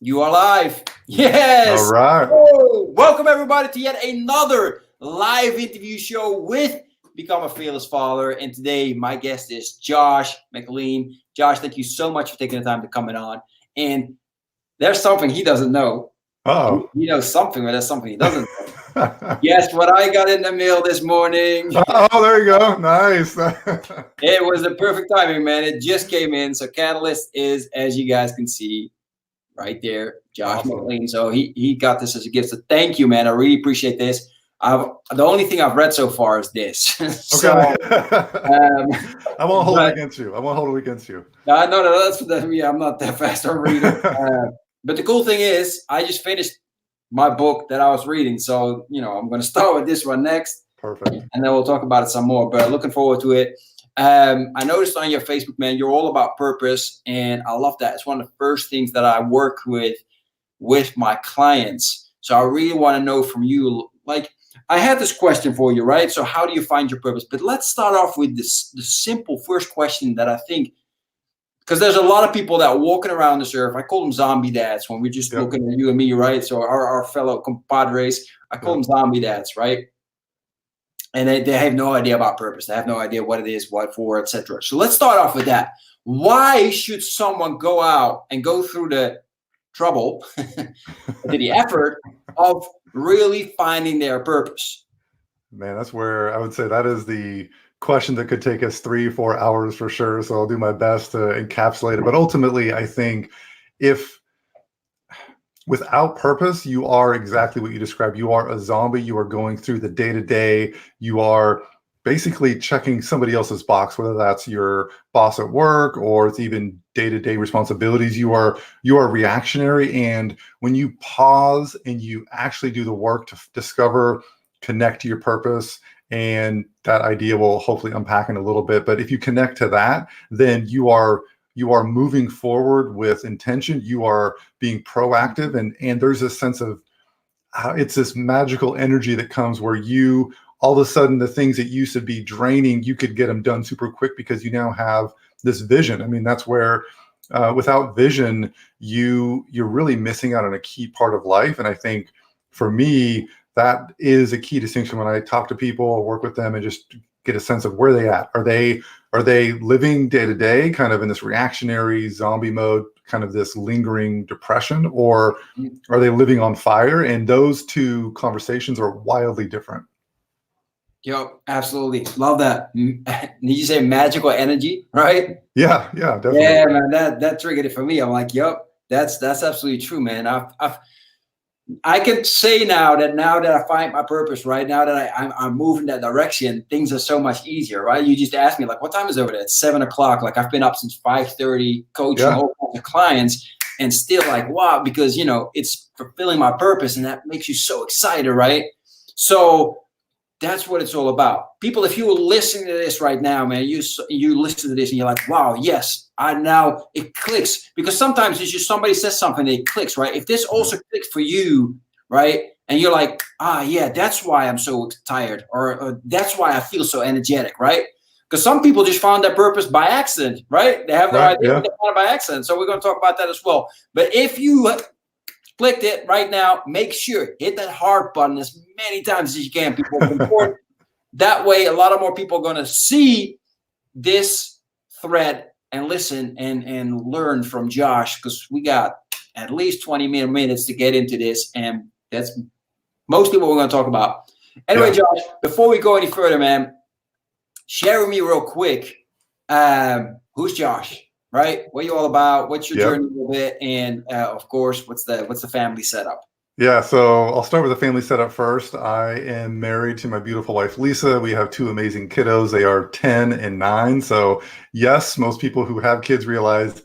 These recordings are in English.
You are live. All Yes. right. Oh, welcome everybody to yet another live interview show with Become a Fearless Father. And today my guest is Josh McLean. Josh, thank you so much for taking the time to come on. And there's something he doesn't know. Oh. He knows something, but there's something he doesn't know. Guess what I got in the mail this morning? Oh, there you go. Nice. It was the perfect timing, man. It just came in. So Catalyst is, as you guys can see, right there, Josh McLean. So he got this as a gift. So thank you, man. I really appreciate this. The only thing I've read so far is this. So, I won't hold it against you. I won't hold it against you. No, I'm not that fast on reading. But the cool thing is, I just finished my book that I was reading. So, I'm going to start with this one next. Perfect. And then we'll talk about it some more. But looking forward to it. I noticed on your Facebook, man, you're all about purpose, and I love that. It's one of the first things that I work with my clients. So I really want to know from you, like, I had this question for you, right? So how do you find your purpose? But let's start off with the simple first question that I think, because there's a lot of people that are walking around this earth. I call them zombie dads when we're just looking at you and me, right? So our fellow compadres, I call them zombie dads, right? And they have no idea about purpose. They have no idea what it is, what for, etc. So let's start off with that. Why should someone go out and go through the trouble, the effort of really finding their purpose? Man, that's where I would say that is the question that could take us 3-4 hours for sure. So I'll do my best to encapsulate it. But ultimately, I think if without purpose, you are exactly what you described. You are a zombie. You are going through the day-to-day. You are basically checking somebody else's box, whether that's your boss at work or it's even day-to-day responsibilities. You are reactionary. And when you pause and you actually do the work to discover, connect to your purpose, and that idea will hopefully unpack in a little bit. But if you connect to that, then you are moving forward with intention. You are being proactive, and there's a sense of it's this magical energy that comes where you all of a sudden the things that used to be draining, you could get them done super quick because you now have this vision. I mean, that's where without vision, you're really missing out on a key part of life. And I think for me, that is a key distinction when I talk to people or work with them and just get a sense of where they at. Are they living day to day kind of in this reactionary zombie mode, kind of this lingering depression, or are they living on fire? And those two conversations are wildly different. Yo, absolutely. Love that. Did you say magical energy, right? Yeah, definitely. Yeah, man, that triggered it for me. I'm like, yep, that's absolutely true, man. I can say now that I find my purpose, right now that I'm moving that direction, things are so much easier, right? You just asked me, like, what time is it over there? It's 7 o'clock. Like, I've been up since 5:30 coaching all kinds of clients, and still like, wow, because, it's fulfilling my purpose, and that makes you so excited, right? So that's what it's all about. People, if you're listening to this right now, man, you listen to this and you're like, wow, yes, it clicks. Because sometimes it's just somebody says something and it clicks, right? If this also clicks for you, right? And you're like, yeah, that's why I'm so tired, or that's why I feel so energetic, right? Because some people just found their purpose by accident, right? They have no idea what they found by accident. So we're going to talk about that as well. But if you clicked it right now, make sure hit that heart button as many times as you can. People, important. That way, a lot of more people are going to see this thread and listen and learn from Josh, because we got at least 20 minutes to get into this, and that's mostly what we're going to talk about. Anyway, Josh, before we go any further, man, share with me real quick, who's Josh? Right? What are you all about? What's your journey a little bit? And of course, what's the family setup? Yeah, so I'll start with the family setup first. I am married to my beautiful wife, Lisa. We have 2 amazing kiddos. They are 10 and 9. So yes, most people who have kids realize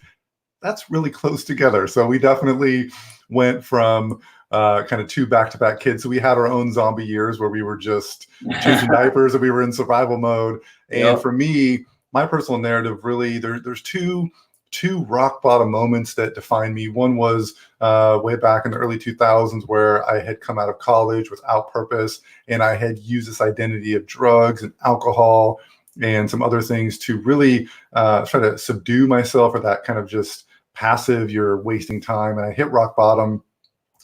that's really close together. So we definitely went from kind of 2 back-to-back kids. So we had our own zombie years where we were just changing diapers and we were in survival mode. And for me, my personal narrative, really, there's two rock bottom moments that define me. One was way back in the early 2000s, where I had come out of college without purpose, and I had used this identity of drugs and alcohol and some other things to really try to subdue myself, or that kind of just passive, you're wasting time. And I hit rock bottom,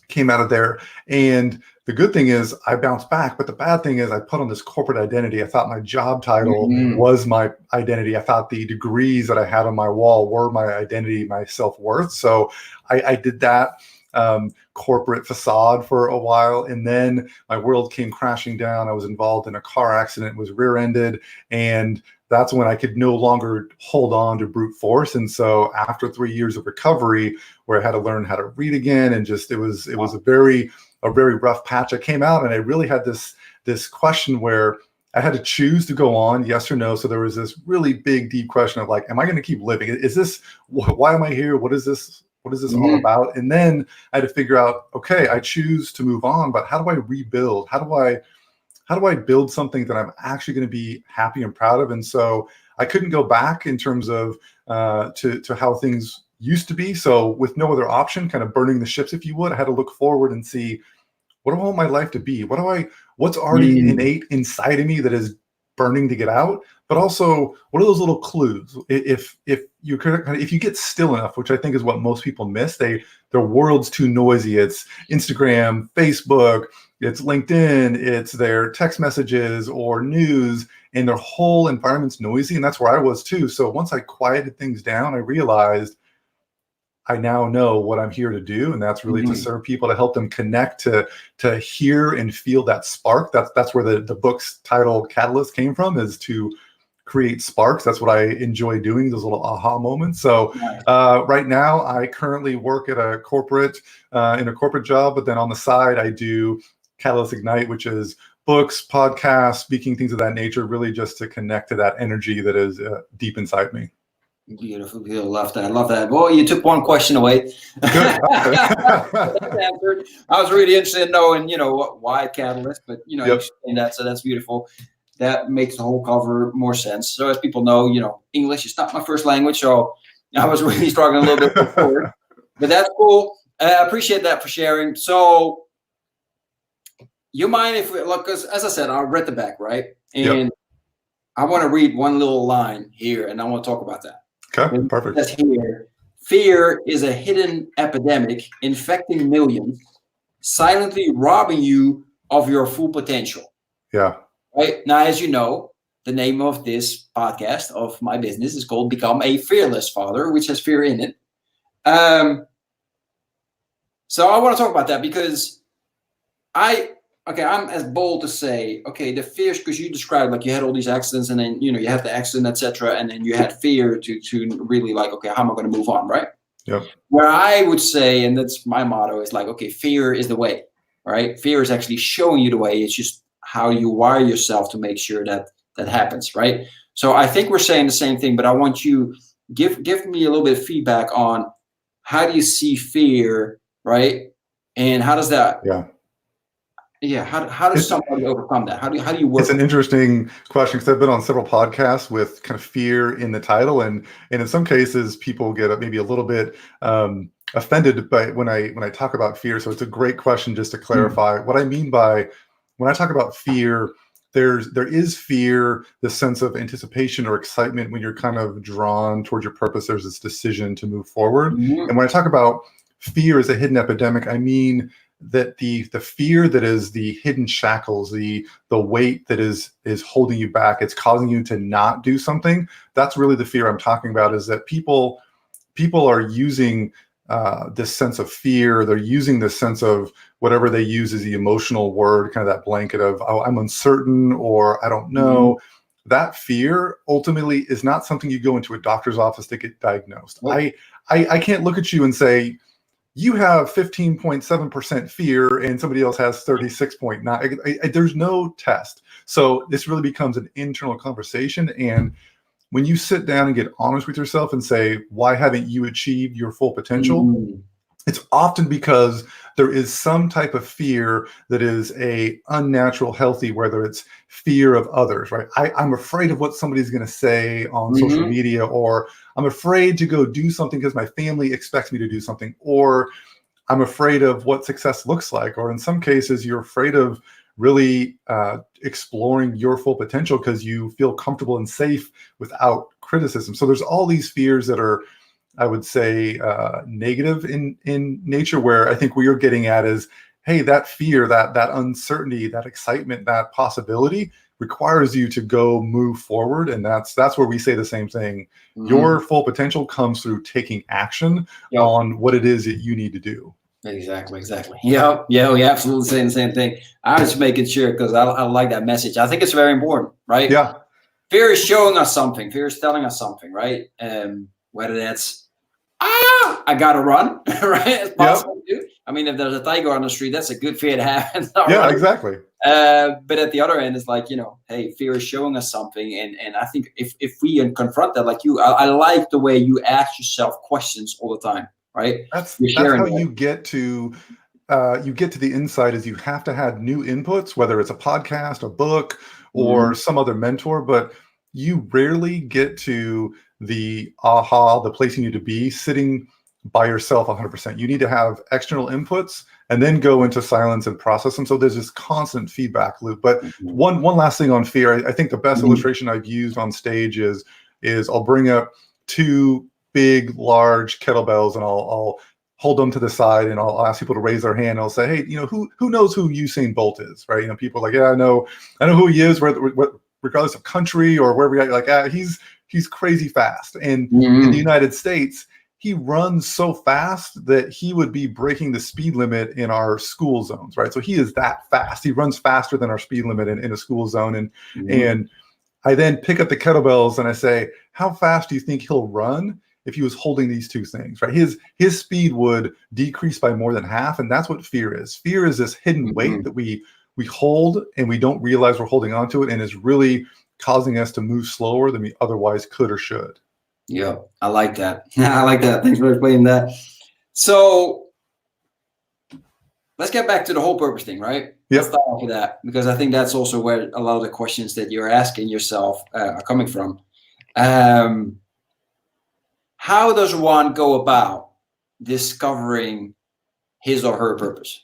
came out of there. And the good thing is I bounced back, but the bad thing is I put on this corporate identity. I thought my job title was my identity. I thought the degrees that I had on my wall were my identity, my self-worth. So I did that corporate facade for a while. And then my world came crashing down. I was involved in a car accident, was rear-ended. And that's when I could no longer hold on to brute force. And so after 3 years of recovery, where I had to learn how to read again, and just it was a very rough patch, I came out and I really had this question where I had to choose to go on, yes or no. So there was this really big, deep question of like, am I going to keep living? Is this, why am I here? What is this all about? And then I had to figure out, okay, I choose to move on, but how do I rebuild? How do I build something that I'm actually going to be happy and proud of? And so I couldn't go back in terms of to how things used to be. So with no other option, kind of burning the ships, if you would, I had to look forward and see, what do I want my life to be? What's already innate inside of me that is burning to get out? But also, what are those little clues? If you get still enough, which I think is what most people miss, their world's too noisy. It's Instagram, Facebook, it's LinkedIn, it's their text messages or news, and their whole environment's noisy. And that's where I was too. So once I quieted things down, I realized I now know what I'm here to do, and that's really to serve people, to help them connect, to hear and feel that spark. That's where the book's title Catalyst came from, is to create sparks. That's what I enjoy doing, those little aha moments. So right now, I currently work at a corporate in a corporate job, but then on the side, I do Catalyst Ignite, which is books, podcasts, speaking, things of that nature, really just to connect to that energy that is deep inside me. Beautiful. Love that. Love that. Well, you took one question away. That's answered. I was really interested in knowing, why Catalyst, but you explained that, so that's beautiful. That makes the whole cover more sense. So as people know, English is not my first language, so I was really struggling a little bit before. But that's cool. I appreciate that for sharing. So you mind if we look, because as I said, I read the back, right? And I want to read one little line here, and I want to talk about that. Okay, perfect. It says here, fear is a hidden epidemic infecting millions, silently robbing you of your full potential. Yeah. Right now, as you know, the name of this podcast of my business is called Become a Fearless Father, which has fear in it. So I want to talk about that because I'm as bold to say, the fears, because you described like you had all these accidents and then, you had the accident, etc. And then you had fear to really like, how am I going to move on, right? Yep. Where I would say, and that's my motto, is like, fear is the way, right? Fear is actually showing you the way. It's just how you wire yourself to make sure that happens, right? So I think we're saying the same thing, but I want you give me a little bit of feedback on how do you see fear, right? And how does that? How does somebody overcome that? How do you work? It's an interesting question, because I've been on several podcasts with kind of fear in the title, and in some cases people get maybe a little bit offended by when I talk about fear. So it's a great question just to clarify what I mean by when I talk about fear. There is fear, the sense of anticipation or excitement when you're kind of drawn towards your purpose. There's this decision to move forward. And when I talk about fear as a hidden epidemic, I mean that the fear that is the hidden shackles, the weight that is holding you back, it's causing you to not do something. That's really the fear I'm talking about, is that people are using this sense of fear. They're using this sense of whatever they use as the emotional word, kind of that blanket of, oh, I'm uncertain, or I don't know. That fear ultimately is not something you go into a doctor's office to get diagnosed. I can't look at you and say, you have 15.7% fear and somebody else has 36.9. There's no test. So this really becomes an internal conversation. And when you sit down and get honest with yourself and say, why haven't you achieved your full potential? It's often because there is some type of fear that is a unnatural, healthy, whether it's fear of others, right? I'm afraid of what somebody's going to say on social media, or I'm afraid to go do something because my family expects me to do something, or I'm afraid of what success looks like, or in some cases, you're afraid of really exploring your full potential because you feel comfortable and safe without criticism. So there's all these fears that are I would say, negative in nature, where I think what you're getting at is, hey, that fear, that uncertainty, that excitement, that possibility requires you to go move forward. And that's where we say the same thing. Your full potential comes through taking action on what it is that you need to do. Exactly. Yeah, we absolutely saying the same thing. I was making sure, because I like that message. I think it's very important, right? Yeah. Fear is showing us something. Fear is telling us something, right? Whether that's, I gotta run, right? It's possible to do. I mean, if there's a tiger on the street, that's a good fear to have. Yeah, exactly. But at the other end, it's like, hey, fear is showing us something. And I think if we confront that, like you, I like the way you ask yourself questions all the time, right? That's how you get to the insight. Is you have to have new inputs, whether it's a podcast, a book, or some other mentor, but you rarely get to the place you need to be sitting by yourself 100%. You need to have external inputs and then go into silence and process them. So there's this constant feedback loop. But one last thing on fear, I think the best illustration I've used on stage is I'll bring up two big, large kettlebells, and I'll hold them to the side, and I'll ask people to raise their hand. I'll say, hey, who knows who Usain Bolt is, right? People are like, yeah, I know who he is, regardless of country or wherever you're like, he's crazy fast. And in the United States, he runs so fast that he would be breaking the speed limit in our school zones, right? So he is that fast. He runs faster than our speed limit in a school zone. And I then pick up the kettlebells and I say, how fast do you think he'll run if he was holding these two things, right? His speed would decrease by more than half. And that's what fear is. Fear is this hidden weight that we hold and we don't realize we're holding onto it, and is really causing us to move slower than we otherwise could or should. Yeah, I like that. I like that. Thanks for explaining that. So let's get back to the whole purpose thing, right? Let's start off with that, because I think that's also where a lot of the questions that you're asking yourself are coming from. How does one go about discovering his or her purpose?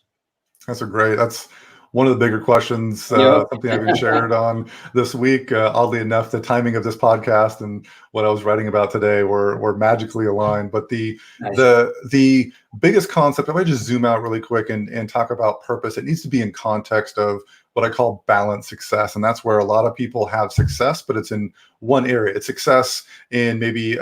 That's one of the bigger questions, something I've been shared on this week. Oddly enough, the timing of this podcast and what I was writing about today were magically aligned. But the biggest concept, if I just zoom out really quick and talk about purpose, it needs to be in context of what I call balanced success. And that's where a lot of people have success, but it's in one area. It's success in maybe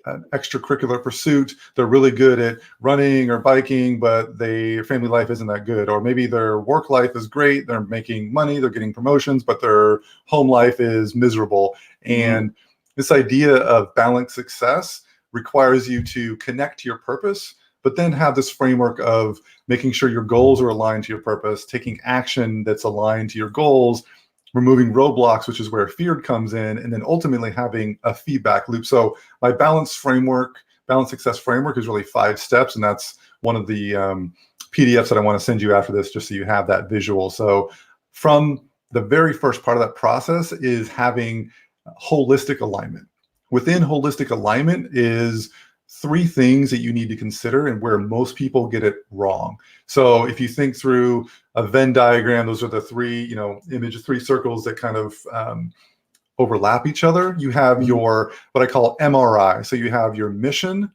an extracurricular pursuit. They're really good at running or biking, but their family life isn't that good. Or maybe their work life is great. They're making money, they're getting promotions, but their home life is miserable. And this idea of balanced success requires you to connect to your purpose, but then have this framework of making sure your goals are aligned to your purpose, taking action that's aligned to your goals, removing roadblocks, which is where fear comes in, and then ultimately having a feedback loop. So my balanced success framework is really 5 steps. And that's one of the PDFs that I want to send you after this, just so you have that visual. So from the very first part of that process is having holistic alignment. Within holistic alignment is 3 things that you need to consider, and where most people get it wrong. So if you think through a Venn diagram, those are the 3, images, 3 circles that kind of overlap each other. You have your, what I call MRI. So you have your mission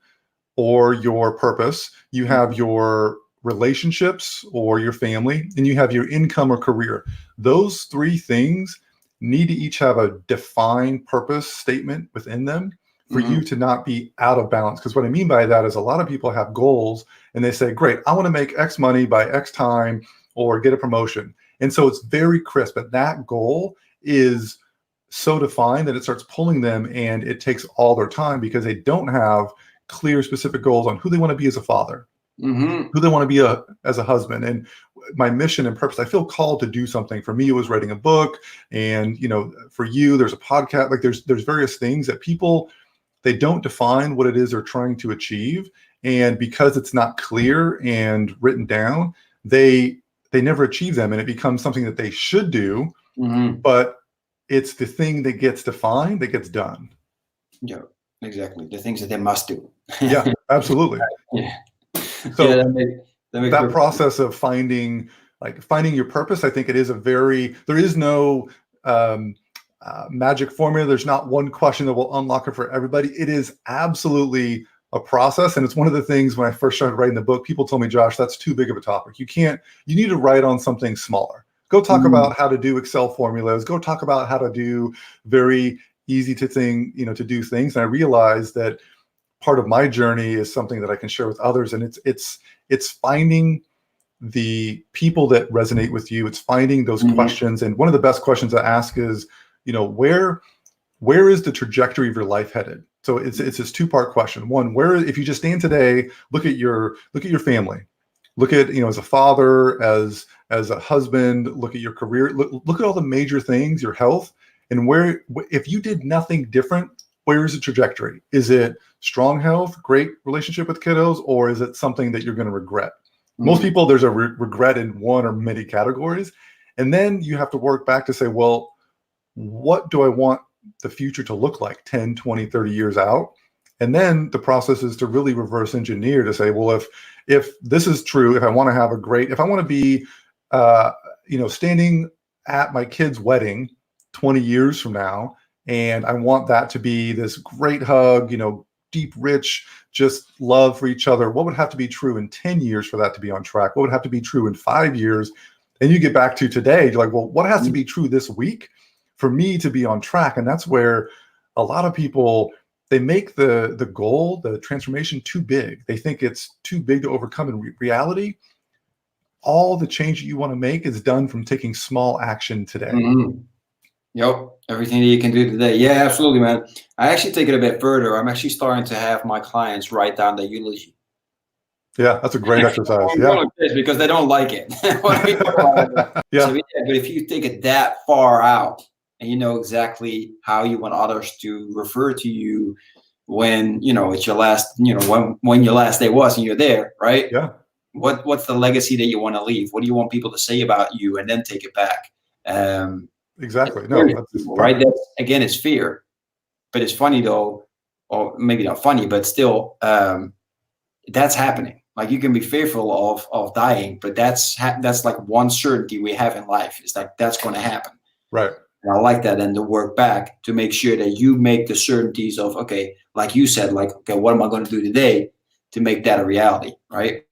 or your purpose, you have your relationships or your family, and you have your income or career. Those 3 things need to each have a defined purpose statement within them for you to not be out of balance. Because what I mean by that is a lot of people have goals and they say, great, I want to make X money by X time or get a promotion. And so it's very crisp, but that goal is so defined that it starts pulling them, and it takes all their time because they don't have clear, specific goals on who they want to be as a father, who they want to be as a husband. And my mission and purpose, I feel called to do something. For me, it was writing a book. And, for you, there's a podcast. Like there's various things that people, they don't define what it is they're trying to achieve. And because it's not clear and written down, they never achieve them. And it becomes something that they should do, but it's the thing that gets defined that gets done. Yeah, exactly. The things that they must do. Yeah, absolutely. Yeah. So that process of finding your purpose, I think there is no magic formula. There's not one question that will unlock it for everybody. It is absolutely a process. And it's one of the things when I first started writing the book, people told me, Josh, that's too big of a topic. You need to write on something smaller. Go talk about how to do Excel formulas. Go talk about how to do very easy to do things. And I realized that part of my journey is something that I can share with others. And it's finding the people that resonate with you. It's finding those questions. And one of the best questions to ask is, where is the trajectory of your life headed? So it's this two-part question. One, if you just stand today, look at your family, look at, as a father, as a husband, look at your career, look at all the major things, your health, and if you did nothing different, where is the trajectory? Is it strong health, great relationship with kiddos, or is it something that you're going to regret? Most people, there's a regret in one or many categories. And then you have to work back to say, well, what do I want the future to look like 10, 20, 30 years out? And then the process is to really reverse engineer to say, well, if this is true, if I want to be, standing at my kid's wedding 20 years from now, and I want that to be this great hug, deep, rich, just love for each other. What would have to be true in 10 years for that to be on track? What would have to be true in 5 years? And you get back to today, you're like, well, what has to be true this week for me to be on track? And that's where a lot of people, they make the goal, the transformation too big. They think it's too big to overcome. In reality, all the change that you want to make is done from taking small action today. Yep. Everything that you can do today. Yeah, absolutely, man. I actually take it a bit further. I'm actually starting to have my clients write down their eulogy. Yeah, that's a great exercise. Yeah. Because they don't like it. Yeah. So, but if you take it that far out and you know exactly how you want others to refer to you when, it's your last, when your last day was and you're there, right? Yeah. What's the legacy that you want to leave? What do you want people to say about you? And then take it back. Exactly. Right. Again, it's fear. But it's funny though, or maybe not funny, but still, that's happening. Like you can be fearful of dying, but that's like one certainty we have in life. It's like that's going to happen. Right. And I like that, and to work back to make sure that you make the certainties of, okay, like you said, like, okay, what am I going to do today to make that a reality, right?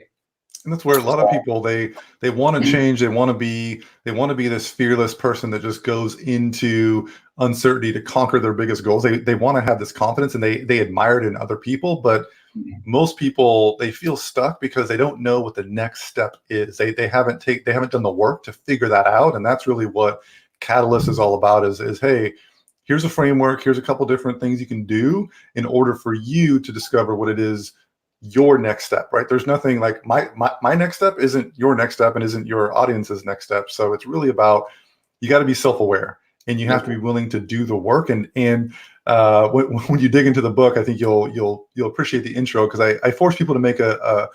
And that's where a lot of people, they want to change. They want to be this fearless person that just goes into uncertainty to conquer their biggest goals. They want to have this confidence, and they admire it in other people. But most people, they feel stuck because they don't know what the next step is. They haven't done the work to figure that out. And that's really what Catalyst is all about is, hey, here's a framework. Here's a couple different things you can do in order for you to discover what it is your next step, right? There's nothing like my next step isn't your next step and isn't your audience's next step. So it's really about, you got to be self-aware and you have to be willing to do the work. And when you dig into the book, I think you'll appreciate the intro, because I force people to make a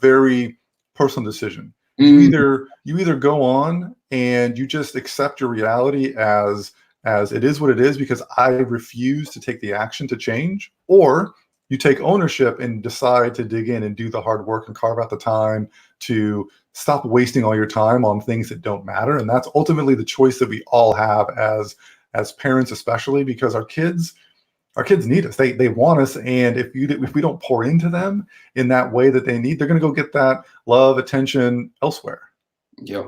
very personal decision. You either go on and you just accept your reality as it is what it is, because I refuse to take the action to change, or you take ownership and decide to dig in and do the hard work and carve out the time to stop wasting all your time on things that don't matter. And that's ultimately the choice that we all have as parents, especially because our kids need us. They want us. And if we don't pour into them in that way that they need, they're going to go get that love, attention elsewhere. Yeah,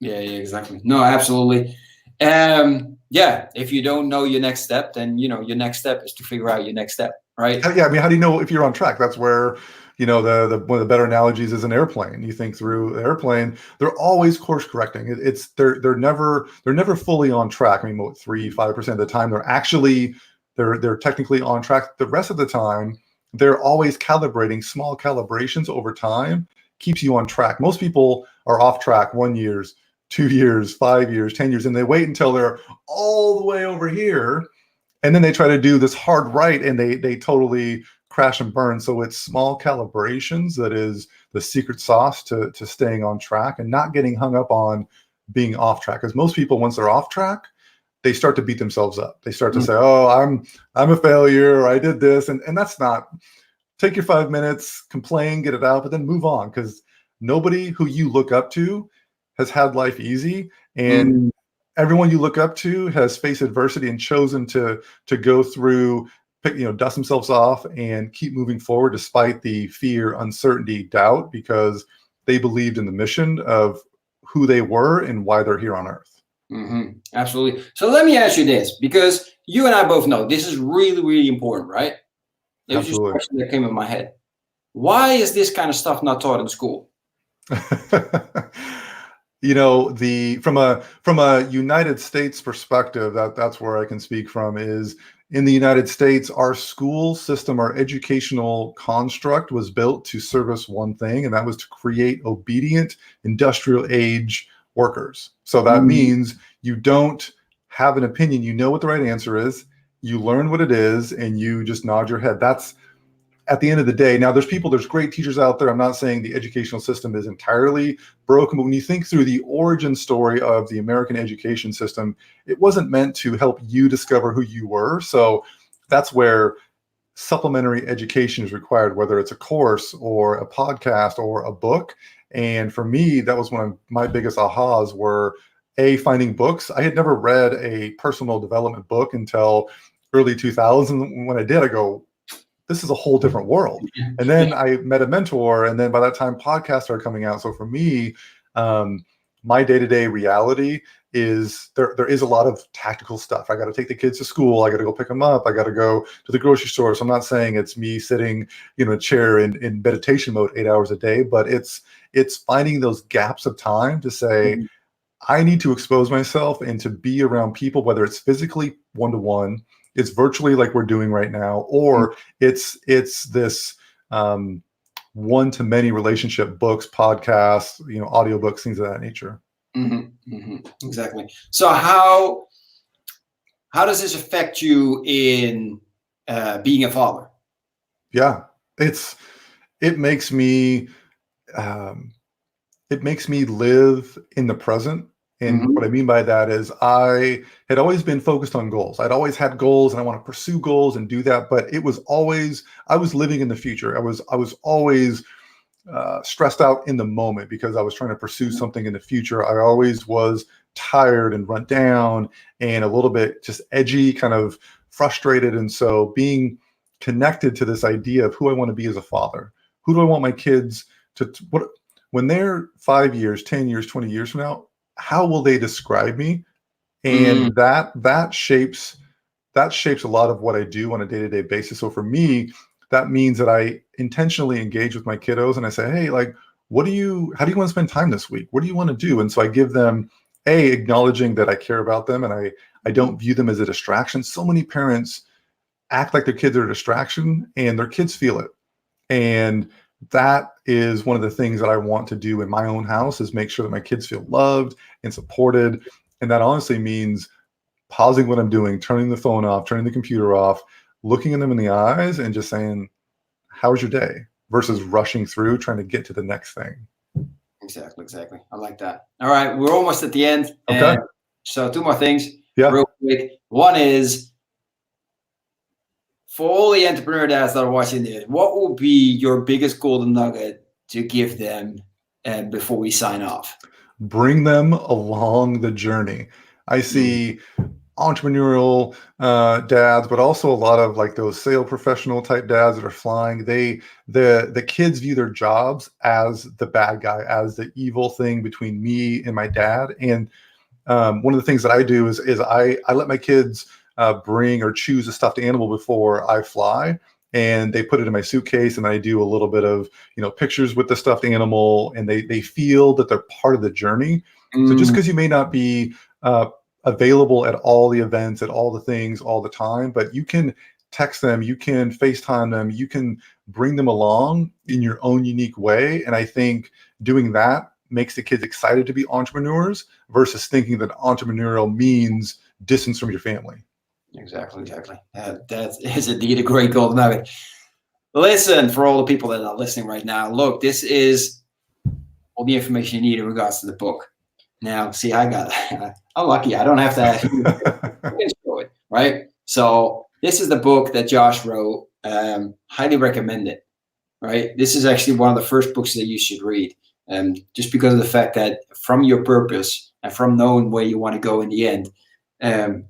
exactly. No, absolutely. If you don't know your next step, then your next step is to figure out your next step, right? Yeah, I mean, how do you know if you're on track? That's where the one of the better analogies is an airplane. You think through the airplane, they're always course correcting. They're never fully on track. I mean, 3-5% of the time they're technically on track. The rest of the time, they're always calibrating. Small calibrations over time keeps you on track. Most people are off track 1 year, 2 years, 5 years, 10 years, and they wait until they're all the way over here, and then they try to do this hard right, and they totally crash and burn. So it's small calibrations that is the secret sauce to staying on track and not getting hung up on being off track. Because most people, once they're off track, they start to beat themselves up. They start to say, "Oh, I'm a failure. I did this," and that's not. Take your 5 minutes, complain, get it out, but then move on, because nobody who you look up to has had life easy. And everyone you look up to has faced adversity and chosen to go through, dust themselves off and keep moving forward despite the fear, uncertainty, doubt, because they believed in the mission of who they were and why they're here on earth. Absolutely. So let me ask you this, because you and I both know this is really, really important, right? It was just a Absolutely. question that came in my head. Why is this kind of stuff not taught in school? From a United States perspective, that's where I can speak from, is in the United States, our school system, our educational construct was built to service one thing, and that was to create obedient industrial age workers. So that means you don't have an opinion. You know what the right answer is. You learn what it is, and you just nod your head. That's at the end of the day. Now, there's great teachers out there. I'm not saying the educational system is entirely broken, but when you think through the origin story of the American education system, it wasn't meant to help you discover who you were. So that's where supplementary education is required, whether it's a course or a podcast or a book. And for me, that was one of my biggest ahas were finding books. I had never read a personal development book until early 2000s. When I did, I go, this is a whole different world. And then I met a mentor, and then by that time podcasts are coming out. So for me, my day-to-day reality is there is a lot of tactical stuff. I got to take the kids to school. I got to go pick them up. I got to go to the grocery store. So I'm not saying it's me sitting in a chair in meditation mode 8 hours a day, but it's finding those gaps of time to say, I need to expose myself and to be around people, whether it's physically one-to-one, it's virtually like we're doing right now, or it's this one-to-many relationship, books, podcasts, audiobooks, things of that nature. Exactly. So how does this affect you in being a father? Yeah, it makes me live in the present. And what I mean by that is I had always been focused on goals. I'd always had goals and I want to pursue goals and do that. But it was always, I was living in the future. I was always stressed out in the moment because I was trying to pursue something in the future. I always was tired and run down and a little bit just edgy, kind of frustrated. And so being connected to this idea of who I want to be as a father, who do I want my kids what, when they're 5 years, 10 years, 20 years from now, how will they describe me? And that shapes a lot of what I do on a day-to-day basis. So for me, that means that I intentionally engage with my kiddos and I say, hey, like, how do you want to spend time this week? What do you want to do? And so I give them acknowledging that I care about them and I don't view them as a distraction. So many parents act like their kids are a distraction and their kids feel it. And that is one of the things that I want to do in my own house, is make sure that my kids feel loved and supported. And that honestly means pausing what I'm doing, turning the phone off, turning the computer off, looking at them in the eyes and just saying, how was your day? Versus rushing through, trying to get to the next thing. Exactly. I like that. All right. We're almost at the end. Okay. So 2 more things real quick. One is, for all the entrepreneur dads that are watching this, what will be your biggest golden nugget to give them before we sign off? Bring them along the journey. I see entrepreneurial dads, but also a lot of like those sales professional type dads that are flying. The kids view their jobs as the bad guy, as the evil thing between me and my dad. And one of the things that I do is I let my kids bring or choose a stuffed animal before I fly, and they put it in my suitcase, and I do a little bit of pictures with the stuffed animal, and they feel that they're part of the journey. So just because you may not be available at all the events, at all the things, all the time, but you can text them, you can FaceTime them, you can bring them along in your own unique way. And I think doing that makes the kids excited to be entrepreneurs versus thinking that entrepreneurial means distance from your family. Exactly. That is indeed a great golden nugget. Listen, for all the people that are listening right now, look, this is all the information you need in regards to the book. Now, see, I'm lucky. I don't have to ask you to show it, right? So this is the book that Josh wrote. Highly recommend it, right? This is actually one of the first books that you should read. Just because of the fact that from your purpose and from knowing where you want to go in the end,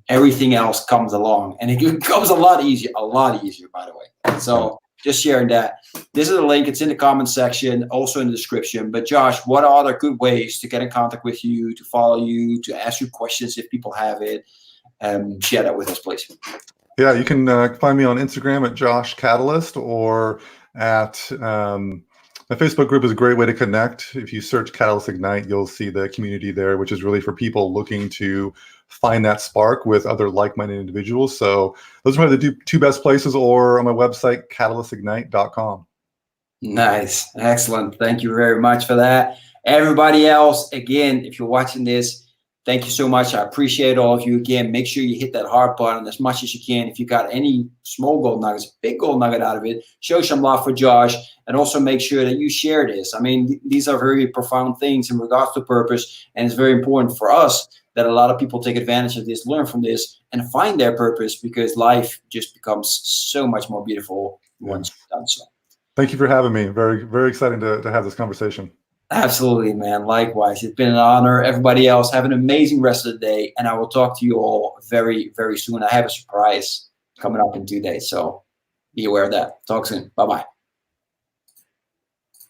everything else comes along, and it becomes a lot easier, by the way. So just sharing that. This is a link. It's in the comment section, also in the description. But Josh, what are other good ways to get in contact with you, to follow you, to ask you questions if people have it? Share that with us, please. Yeah, you can find me on Instagram at Josh Catalyst, or at my Facebook group is a great way to connect. If you search Catalyst Ignite, you'll see the community there, which is really for people looking to find that spark with other like-minded individuals. So those are probably the two best places, or on my website, catalystignite.com. Nice. Excellent. Thank you very much for that. Everybody else, again, if you're watching this, thank you so much. I appreciate all of you. Again, make sure you hit that heart button as much as you can. If you got any small gold nuggets, big gold nugget out of it, show some love for Josh, and also make sure that you share this. I mean, these are very profound things in regards to purpose, and it's very important for us that a lot of people take advantage of this, learn from this, and find their purpose, because life just becomes so much more beautiful once you've done so. Thank you for having me. Very, very exciting to have this conversation. Absolutely, man. Likewise. It's been an honor. Everybody else, have an amazing rest of the day, and I will talk to you all very, very soon. I have a surprise coming up in 2 days, so be aware of that. Talk soon. Bye-bye.